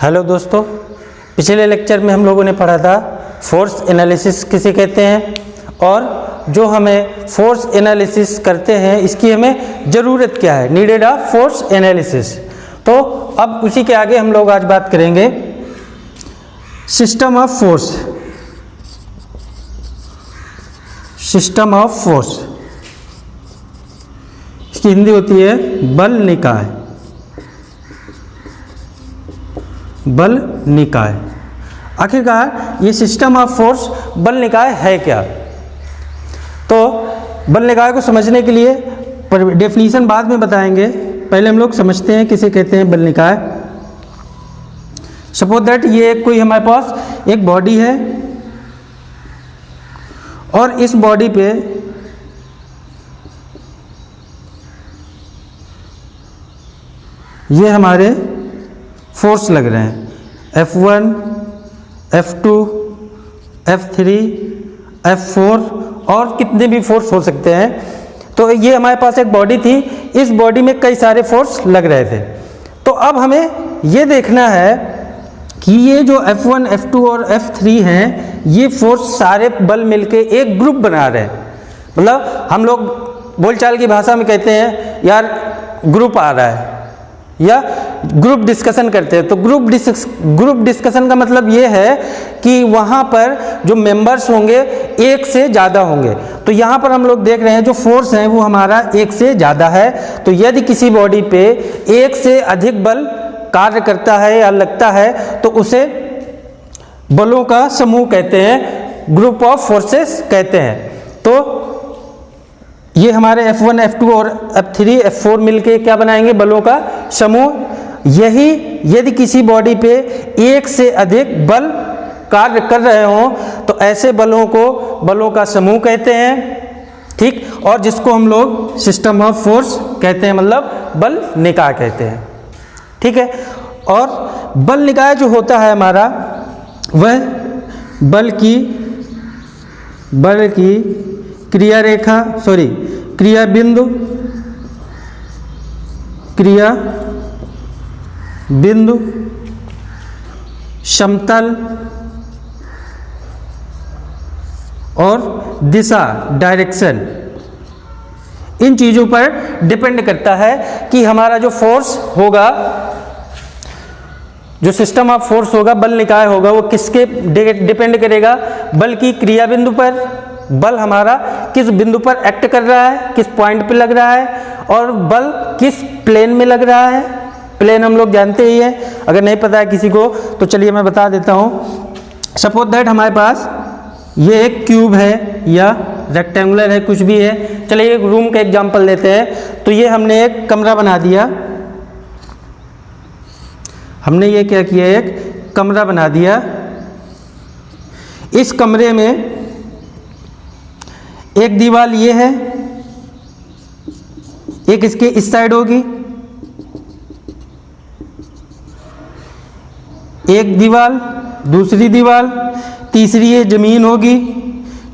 Hello दोस्तों, पिछले lecture में हम लोगों ने पढ़ा था फोर्स एनालिसिस किसे कहते हैं और जो हमें फोर्स एनालिसिस करते हैं इसकी हमें ज़रूरत क्या है, नीडेड ऑफ फोर्स एनालिसिस। तो अब उसी के आगे हम लोग आज बात करेंगे system of force. System of force इसकी हिंदी होती है बल निकाय। बल निकाय, आखिरकार ये सिस्टम ऑफ फोर्स बल निकाय है क्या? तो बल निकाय को समझने के लिए डेफिनेशन बाद में बताएंगे, पहले हम लोग समझते हैं किसे कहते हैं बल निकाय। सपोज दैट ये कोई हमारे पास एक बॉडी है और इस बॉडी पे ये हमारे फोर्स लग रहे हैं F1, F2, F3, F4 और कितने भी फोर्स हो सकते हैं। तो ये हमारे पास एक बॉडी थी, इस बॉडी में कई सारे फोर्स लग रहे थे। तो अब हमें ये देखना है कि ये जो F1, F2 और F3 हैं ये फोर्स सारे बल मिलके एक ग्रुप बना रहे हैं। मतलब हम लोग बोलचाल की भाषा में कहते हैं यार ग्रुप आ रहा है या ग्रुप डिस्कशन करते हैं। तो ग्रुप डिस्कशन का मतलब ये है कि वहाँ पर जो मेंबर्स होंगे एक से ज़्यादा होंगे। तो यहाँ पर हम लोग देख रहे हैं जो फोर्स है वो हमारा एक से ज़्यादा है। तो यदि किसी बॉडी पे एक से अधिक बल कार्य करता है या लगता है तो उसे बलों का समूह कहते हैं, ग्रुप ऑफ फोर्सेस कहते हैं। तो ये हमारे F1, F2 और F3, F4 मिलके क्या बनाएंगे? बलों का समूह। यही यदि किसी बॉडी पे एक से अधिक बल कार्य कर रहे हों तो ऐसे बलों को बलों का समूह कहते हैं, ठीक। और जिसको हम लोग सिस्टम ऑफ फोर्स कहते हैं, मतलब बल निकाय कहते हैं, ठीक है। और बल निकाय जो होता है हमारा वह बल की क्रिया बिंदु, समतल और दिशा, डायरेक्शन, इन चीज़ों पर डिपेंड करता है कि हमारा जो फोर्स होगा, जो सिस्टम ऑफ फोर्स होगा, बल निकाय होगा, वो किसके डिपेंड करेगा? बल की क्रिया बिंदु पर। बल हमारा किस बिंदु पर एक्ट कर रहा है, किस पॉइंट पे लग रहा है, और बल किस प्लेन में लग रहा है। प्लेन हम लोग जानते ही हैं, अगर नहीं पता है किसी को तो चलिए मैं बता देता हूँ। सपोज दैट हमारे पास ये एक क्यूब है या रेक्टेंगुलर है, कुछ भी है। चलिए एक रूम का एग्जांपल लेते हैं। तो ये हमने एक कमरा बना दिया, हमने ये क्या किया, एक कमरा बना दिया। इस कमरे में एक दीवार ये है, एक इसके इस साइड होगी, एक दीवार, दूसरी दीवार, तीसरी ये जमीन होगी,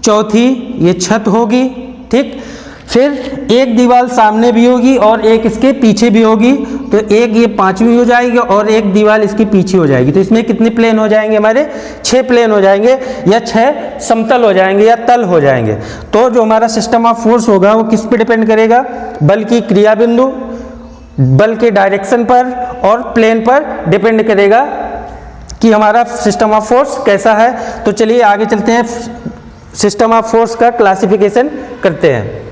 चौथी ये छत होगी, ठीक। फिर एक दीवार सामने भी होगी और एक इसके पीछे भी होगी। तो एक ये पांचवी हो जाएगी और एक दीवार इसके पीछे हो जाएगी। तो इसमें कितने प्लेन हो जाएंगे? हमारे 6 प्लेन हो जाएंगे या 6 समतल हो जाएंगे या तल हो जाएंगे। तो जो हमारा सिस्टम ऑफ फोर्स होगा वो किस पे डिपेंड करेगा? बल की क्रिया बिंदु, बल के डायरेक्शन पर और प्लेन पर डिपेंड करेगा कि हमारा सिस्टम ऑफ फोर्स कैसा है। तो चलिए आगे चलते हैं, सिस्टम ऑफ फोर्स का क्लासिफिकेशन करते हैं।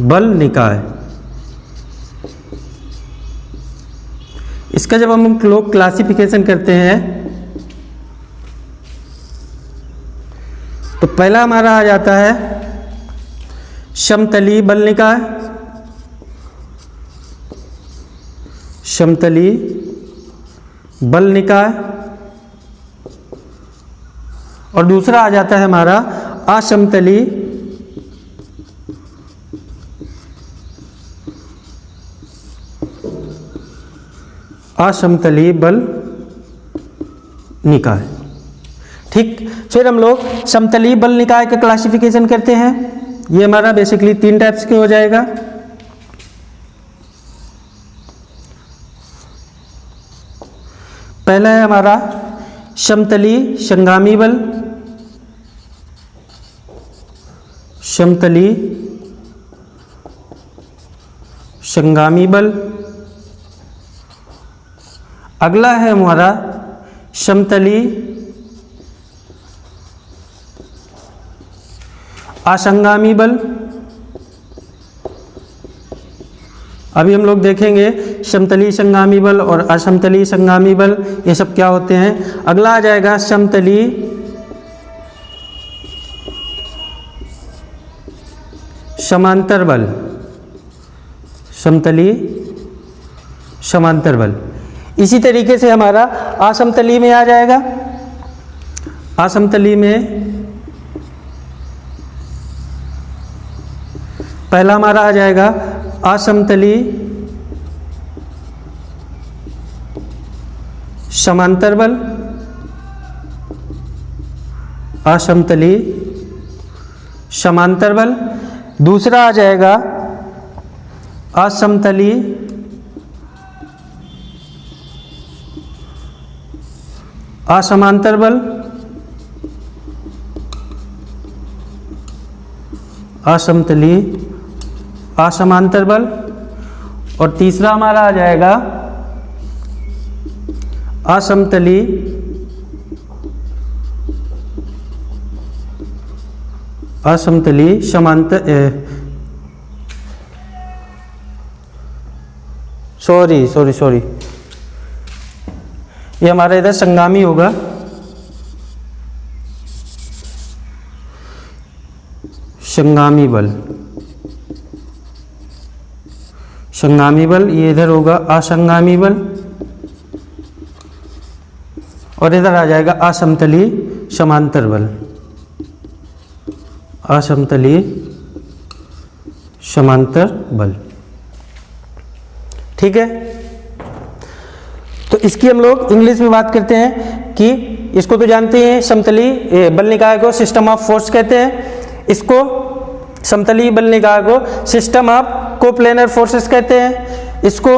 बल निकाय, इसका जब हम लोग क्लासिफिकेशन करते हैं तो पहला हमारा आ जाता है समतली बल निकाय, समतली बल निकाय। और दूसरा आ जाता है हमारा असमतली असमतलीय बल निकाय। ठीक, फिर हम लोग समतलीय बल निकाय का क्लासिफिकेशन करते हैं। ये हमारा बेसिकली 3 टाइप्स के हो जाएगा। पहला है हमारा समतलीय संगामी बल, समतलीय संगामी बल। अगला है हमारा समतलीय असंगामी बल। अभी हम लोग देखेंगे समतलीय संगामी बल और असमतलीय संगामी बल ये सब क्या होते हैं। अगला आ जाएगा समतलीय समांतर बल, समतलीय समांतर बल। इसी तरीके से हमारा असमतलीय में आ जाएगा। असमतलीय में पहला हमारा आ जाएगा असमतलीय समांतर बल, असमतलीय समांतर बल। दूसरा आ जाएगा असमतलीय असमांतर बल, असमतलीय असमांतर बल। और तीसरा हमारा आ जाएगा असमतलीय असमतलीय समांतर सॉरी ये हमारा इधर संगामी होगा। संगामी बल, संगामी बल ये इधर होगा असंगामी बल। और इधर आ जाएगा असमतलीय समांतर बल, असमतलीय समांतर बल। ठीक है, तो इसकी हम लोग इंग्लिश में बात करते हैं कि इसको तो जानते हैं समतलीय बल निकाय को सिस्टम ऑफ फोर्स कहते हैं। इसको समतलीय बल निकाय को सिस्टम ऑफ कोप्लेनर फोर्सेस कहते हैं। इसको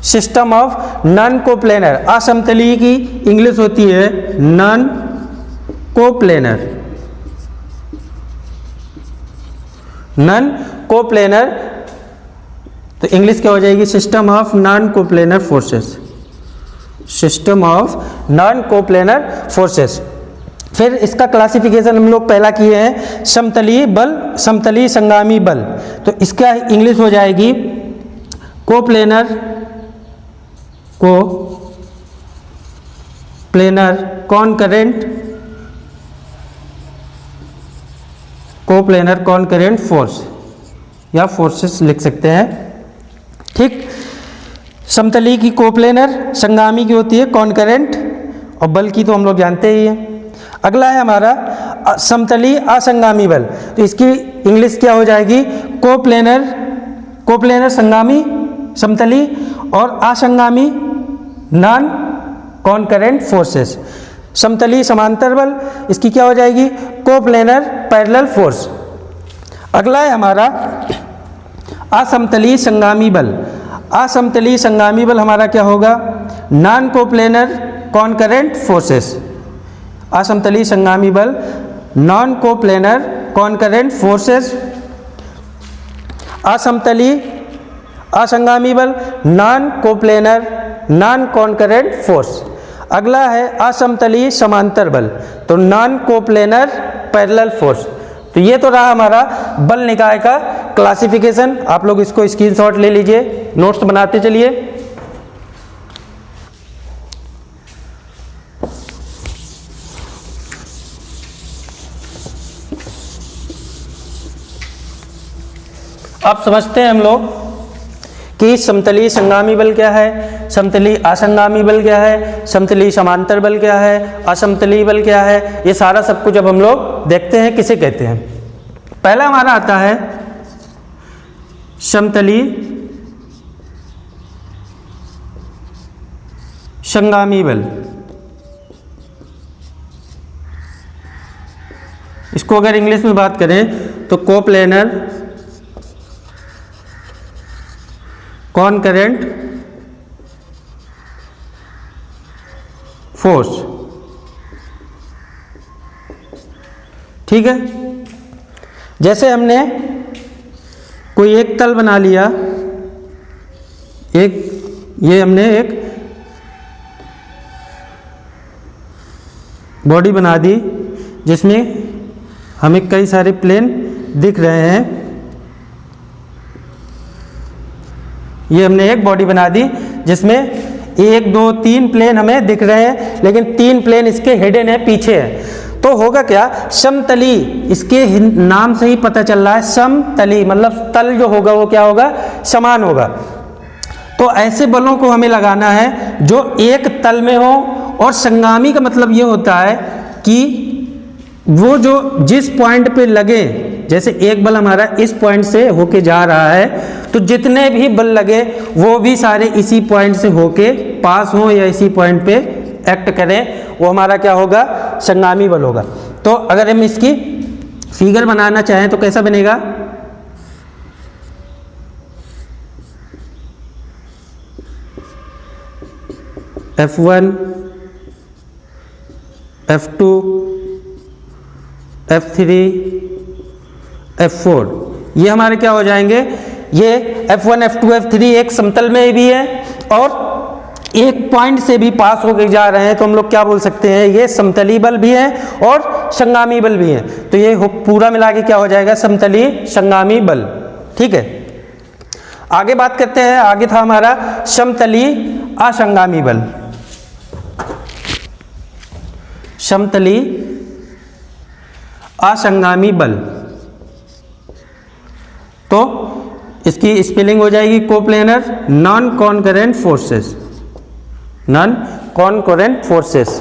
सिस्टम ऑफ नॉन कोप्लेनर, असमतलीय की इंग्लिश होती है नॉन कोप्लेनर, नॉन कोप्लेनर तो इंग्लिश क्या हो जाएगी system of non coplanar forces, system of non coplanar forces. फिर इसका क्लासिफिकेशन हम लोग पहला किए हैं समतलीय बल, समतलीय संगामी बल। तो इसका इंग्लिश हो जाएगी कोप्लेनर, प्लेनर कॉनकरेंट, कोप्लेनर कॉनकरेंट फोर्स या फोर्सेस लिख सकते हैं। ठीक, समतलीय की कोप्लेनर, संगामी की होती है कॉनकरेंट और बल की तो हम लोग जानते ही हैं। अगला है हमारा समतलीय असंगामी बल। तो इसकी इंग्लिश क्या हो जाएगी कोप्लेनर, कोप्लेनर संगामी समतलीय और असंगामी नॉन कॉनकरेंट फोर्सेस। समतलीय समांतर बल इसकी क्या हो जाएगी कोप्लेनर पैरेलल फोर्स। अगला है हमारा असमतलीय संगामी बल। असमतलीय संगामी बल हमारा क्या होगा नॉन कोप्लेनर कॉनकरेंट फोर्सेस। असमतलीय संगामी बल नॉन कोप्लेनर कॉनकरेंट फोर्सेस। असमतलीय असंगामी बल नॉन कोप्लेनर नॉन कॉनकरेंट फोर्स। अगला है असमतलीय समांतर बल, तो नॉन कोप्लेनर पैरेलल फोर्स। तो ये तो रहा हमारा बल निकाय का क्लासिफिकेशन। आप लोग इसको स्क्रीनशॉट ले लीजिए, नोट्स बनाते चलिए। अब समझते हैं हम लोग कि समतलीय संगामी बल क्या है, समतलीय असंगामी बल क्या है, समतलीय समांतर बल क्या है, असमतलीय बल क्या है। ये सारा सब कुछ जब हम लोग देखते हैं किसे कहते हैं। पहला हमारा आता है समतलीय संगामी बल। इसको अगर इंग्लिश में बात करें तो कोप्लेनर कॉनकरेंट फोर्स। ठीक है, जैसे हमने कोई एक तल बना लिया, ये हमने एक बॉडी बना दी जिसमें हमें कई सारे प्लेन दिख रहे हैं। ये हमने एक बॉडी बना दी जिसमें 1 2 3 प्लेन हमें दिख रहे हैं, लेकिन 3 प्लेन इसके हिडन है, पीछे है। तो होगा क्या, समतली, इसके नाम से ही पता चल रहा है समतली, मतलब तल जो होगा वो क्या होगा, समान होगा। तो ऐसे बलों को हमें लगाना है जो एक तल में हो, और संगामी का मतलब ये होता है कि वो जो जिस पॉइंट पे लगे, जैसे एक बल हमारा इस पॉइंट से होके जा रहा है, तो जितने भी बल लगे वो भी सारे इसी पॉइंट से होके पास हो या इसी पॉइंट पे एक्ट करें, वो हमारा क्या होगा, संगामी बल होगा। तो अगर हम इसकी फिगर बनाना चाहें तो कैसा बनेगा, F1 F2 F3 F4, ये हमारे क्या हो जाएंगे, ये F1 F2 F3 एक समतल में भी है और एक पॉइंट से भी पास होकर जा रहे हैं, तो हम लोग क्या बोल सकते हैं, ये समतली बल भी है और संगामी बल भी है। तो ये पूरा मिला के क्या हो जाएगा, समतली संगामी बल। ठीक है, आगे बात करते हैं। आगे था हमारा समतली असंगामी बल। समतली असंगामी बल, तो इसकी स्पेलिंग हो जाएगी coplanar non कॉनकरेंट forces, non कॉनकरेंट forces.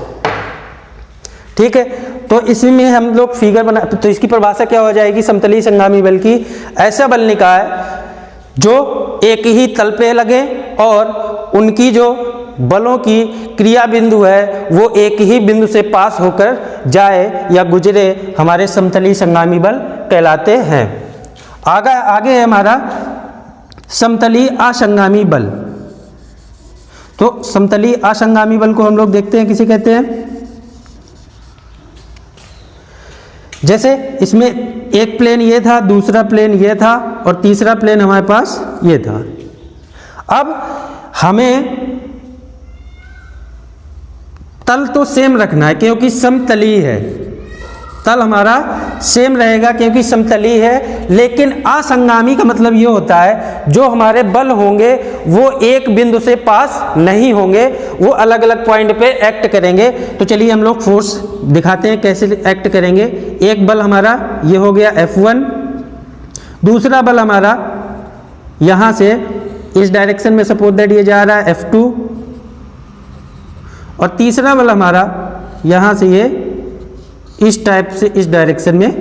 ठीक है, तो इसमें हम लोग फिगर बना, तो इसकी परिभाषा क्या हो जाएगी, समतली संगामी बल की, ऐसा बल निकाय जो एक ही तल पे लगे और उनकी जो बलों की क्रिया बिंदु है वो एक ही बिंदु से पास होकर जाए या गुजरे, हमारे समतली संगामी बल कहलाते हैं। आगे है हमारा समतली असंगामी बल। तो समतली असंगामी बल को हम लोग देखते हैं, किसे कहते हैं, जैसे इसमें एक प्लेन ये था, दूसरा प्लेन ये था और तीसरा प्लेन हमारे पास ये था। अब हमें तल तो सेम रखना है क्योंकि समतली है, तल हमारा सेम रहेगा क्योंकि समतली है, लेकिन असंगामी का मतलब ये होता है जो हमारे बल होंगे वो एक बिंदु से पास नहीं होंगे, वो अलग अलग पॉइंट पे एक्ट करेंगे। तो चलिए हम लोग फोर्स दिखाते हैं कैसे एक्ट करेंगे। एक बल हमारा ये हो गया F1, दूसरा बल हमारा यहाँ से इस डायरेक्शन में सपोज दैट ये जा रहा है F2, और तीसरा बल हमारा यहाँ से ये इस टाइप से इस डायरेक्शन में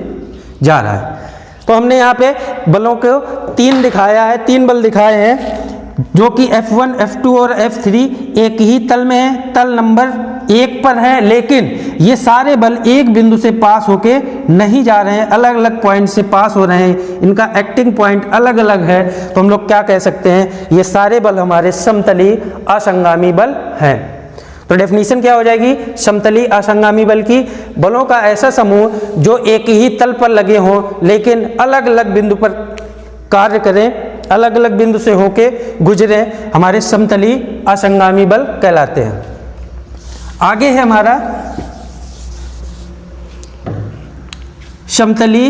जा रहा है। तो हमने यहाँ पे बलों को 3 दिखाया है, 3 बल दिखाए हैं जो कि F1 F2 और F3 एक ही तल में है, तल नंबर 1 पर है, लेकिन ये सारे बल एक बिंदु से पास होके नहीं जा रहे हैं, अलग अलग पॉइंट से पास हो रहे हैं, इनका एक्टिंग पॉइंट अलग अलग है। तो हम लोग क्या कह सकते हैं, ये सारे बल हमारे समतली असंगामी बल हैं। तो डेफिनेशन क्या हो जाएगी, समतली असंगामी बल की, बलों का ऐसा समूह जो एक ही तल पर लगे हों लेकिन अलग अलग बिंदु पर कार्य करें, अलग अलग बिंदु से होके गुजरे, हमारे समतली असंगामी बल कहलाते हैं। आगे है हमारा समतली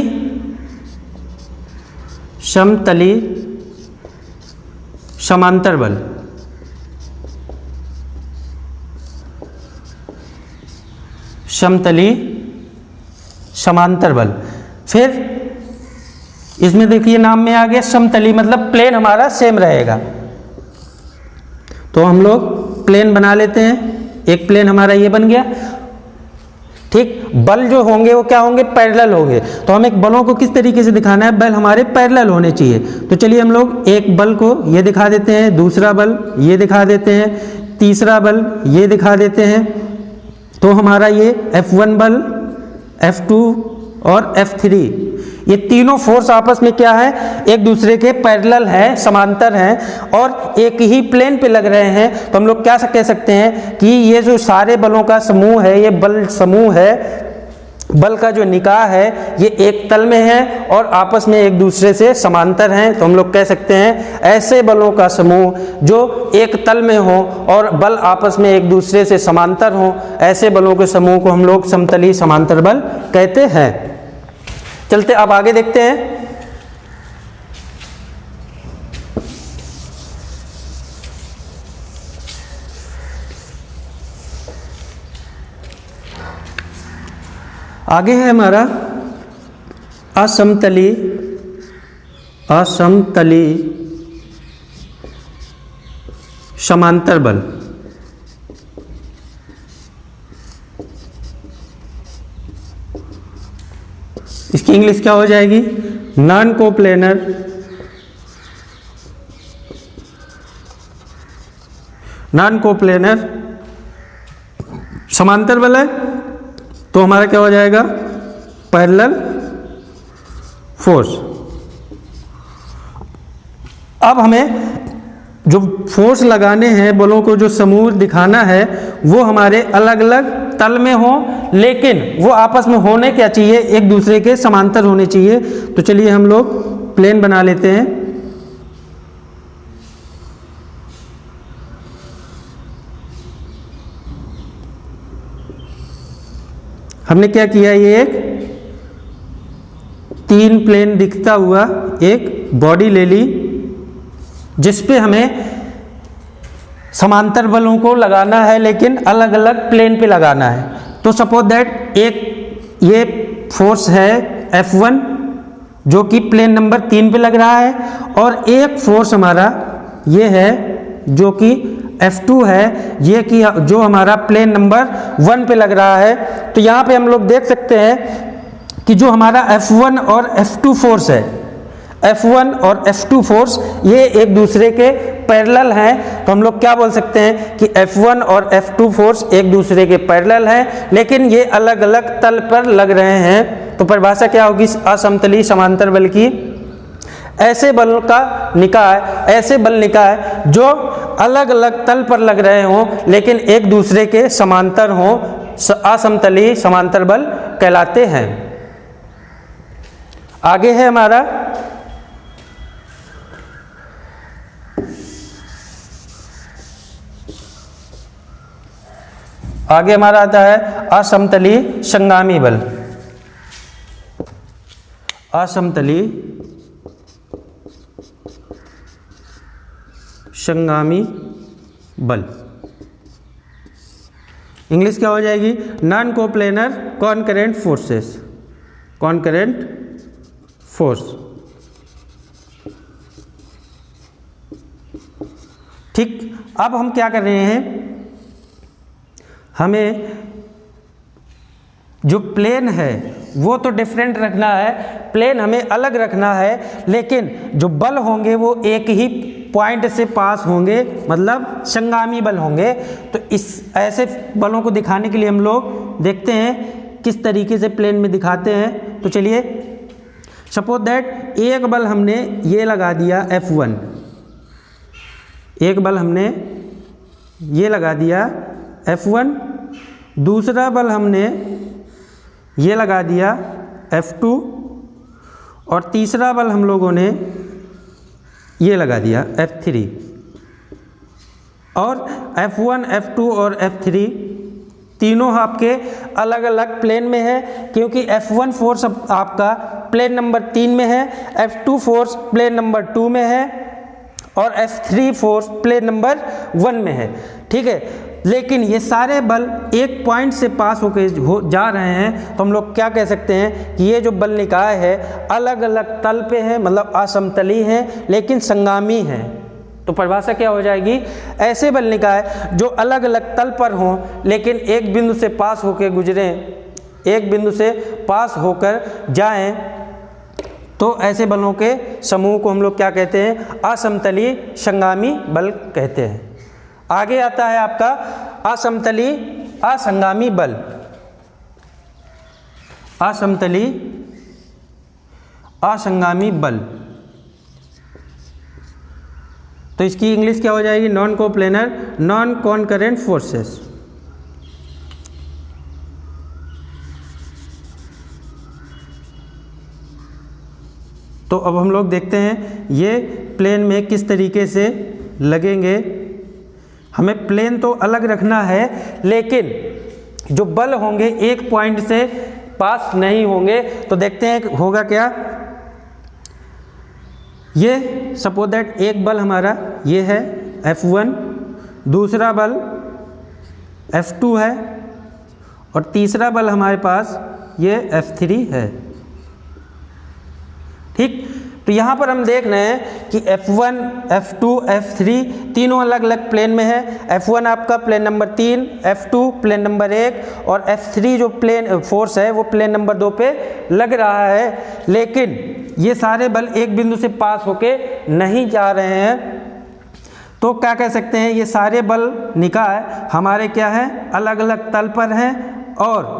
समांतर बल। समतली समांतर बल, फिर इसमें देखिए नाम में आ गया समतली, मतलब प्लेन हमारा सेम रहेगा। तो हम लोग प्लेन बना लेते हैं, एक प्लेन हमारा ये बन गया। ठीक, बल जो होंगे वो क्या होंगे, पैरेलल होंगे। तो हम एक बलों को किस तरीके से दिखाना है, बल हमारे पैरेलल होने चाहिए। तो चलिए हम लोग एक बल को ये दिखा देते हैं, दूसरा बल ये दिखा देते हैं, तीसरा बल ये दिखा देते हैं। तो हमारा ये F1 बल, F2, और F3, ये तीनों फोर्स आपस में क्या है, एक दूसरे के पैरेलल हैं, समांतर हैं और एक ही प्लेन पे लग रहे हैं। तो हम लोग क्या कह सकते हैं कि ये जो सारे बलों का समूह है, ये बल समूह है, बल का जो निकाय है ये एक तल में है और आपस में एक दूसरे से समांतर हैं। तो हम लोग कह सकते हैं ऐसे बलों का समूह जो एक तल में हो और बल आपस में एक दूसरे से समांतर हो, ऐसे बलों के समूह को हम लोग समतली समांतर बल कहते हैं। चलते अब आगे देखते हैं। आगे है हमारा असमतली समांतर बल। इसकी इंग्लिश क्या हो जाएगी, नॉन कोप्लेनर समांतर बल है, तो हमारा क्या हो जाएगा, पैरेलल फोर्स। अब हमें जो फोर्स लगाने हैं, बलों को जो समूह दिखाना है, वो हमारे अलग अलग तल में हो, लेकिन वो आपस में होने क्या चाहिए, एक दूसरे के समांतर होने चाहिए। तो चलिए हम लोग प्लेन बना लेते हैं। हमने क्या किया, ये एक 3 प्लेन दिखता हुआ एक बॉडी ले ली, जिसपे हमें समांतर बलों को लगाना है, लेकिन अलग अलग प्लेन पे लगाना है। तो सपोज दैट एक ये फोर्स है F1 जो कि प्लेन नंबर 3 पे लग रहा है, और एक फोर्स हमारा ये है जो कि F2 है, ये कि जो हमारा प्लेन नंबर 1 पे लग रहा है। तो यहाँ पे हम लोग देख सकते हैं कि जो हमारा F1 और F2 फोर्स है, F1 और F2 फोर्स ये एक दूसरे के पैरेलल हैं। तो हम लोग क्या बोल सकते हैं कि F1 और F2 फोर्स एक दूसरे के पैरेलल हैं, लेकिन ये अलग अलग तल पर लग रहे हैं। तो परिभाषा क्या होगी असमतली समांतर बल की, ऐसे बल का निकाय, ऐसे बल निकाय जो अलग अलग तल पर लग रहे हों लेकिन एक दूसरे के समांतर हों, असमतली समांतर बल कहलाते हैं। आगे है हमारा आता है असमतली संगामी बल। असमतली संगामी बल, इंग्लिश क्या हो जाएगी, नॉन कोप्लेनर कॉनकरेंट फोर्सेस, कॉनकरेंट फोर्स। ठीक, अब हम क्या कर रहे हैं, हमें जो प्लेन है वो तो डिफरेंट रखना है, प्लेन हमें अलग रखना है, लेकिन जो बल होंगे वो एक ही पॉइंट से पास होंगे, मतलब संगामी बल होंगे। तो इस ऐसे बलों को दिखाने के लिए हम लोग देखते हैं किस तरीके से प्लेन में दिखाते हैं। तो चलिए सपोज दैट एक बल हमने ये लगा दिया F1, एक बल हमने ये लगा दिया F1, दूसरा बल हमने ये लगा दिया F2 और तीसरा बल हम लोगों ने ये लगा दिया F3। और F1, F2 और F3 तीनों आपके अलग अलग प्लेन में है, क्योंकि F1 फोर्स आपका प्लेन नंबर 3 में है, F2 फोर्स प्लेन नंबर 2 में है और F3 फोर्स प्लेन नंबर 1 में है। ठीक है, लेकिन ये सारे बल एक पॉइंट से पास होकर जा रहे हैं। तो हम लोग क्या कह सकते हैं कि ये जो बल निकाय है अलग अलग तल पे है, मतलब असमतली है लेकिन संगामी है। तो परिभाषा क्या हो जाएगी, ऐसे बल निकाय जो अलग अलग तल पर हों लेकिन एक बिंदु से पास होकर गुजरें, एक बिंदु से पास होकर जाएं, तो ऐसे बलों के समूह को हम लोग क्या कहते हैं, असमतली संगामी बल कहते हैं। आगे आता है आपका असमतली असंगामी बल। असमतली असंगामी बल। तो इसकी इंग्लिश क्या हो जाएगी? Non coplanar non कॉनकरेंट forces. तो अब हम लोग देखते हैं ये प्लेन में किस तरीके से लगेंगे। हमें प्लेन तो अलग रखना है, लेकिन जो बल होंगे एक पॉइंट से पास नहीं होंगे। तो देखते हैं होगा क्या। ये सपोज दैट एक बल हमारा ये है F1, दूसरा बल F2 है और तीसरा बल हमारे पास ये F3 है। ठीक, तो यहाँ पर हम देख रहे हैं कि F1, F2, F3 तीनों अलग अलग प्लेन में है। F1 आपका plane number 3, F2 plane number 1 और F3 जो प्लेन फोर्स है वो प्लेन नंबर 2 पे लग रहा है। लेकिन ये सारे बल एक बिंदु से पास होके नहीं जा रहे हैं। तो क्या कह सकते हैं, ये सारे बल निकाय हमारे क्या है, अलग अलग तल पर हैं और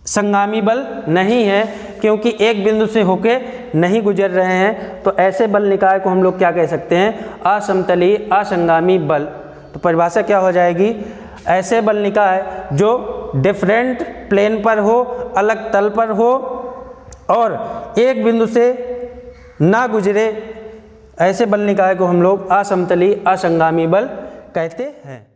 संगामी बल नहीं है, क्योंकि एक बिंदु से होके नहीं गुजर रहे हैं। तो ऐसे बल निकाय को हम लोग क्या कह सकते हैं, असमतलीय असंगामी बल। तो परिभाषा क्या हो जाएगी, ऐसे बल निकाय जो डिफरेंट प्लेन पर हो, अलग तल पर हो और एक बिंदु से ना गुजरे, ऐसे बल निकाय को हम लोग असमतलीय असंगामी बल कहते हैं।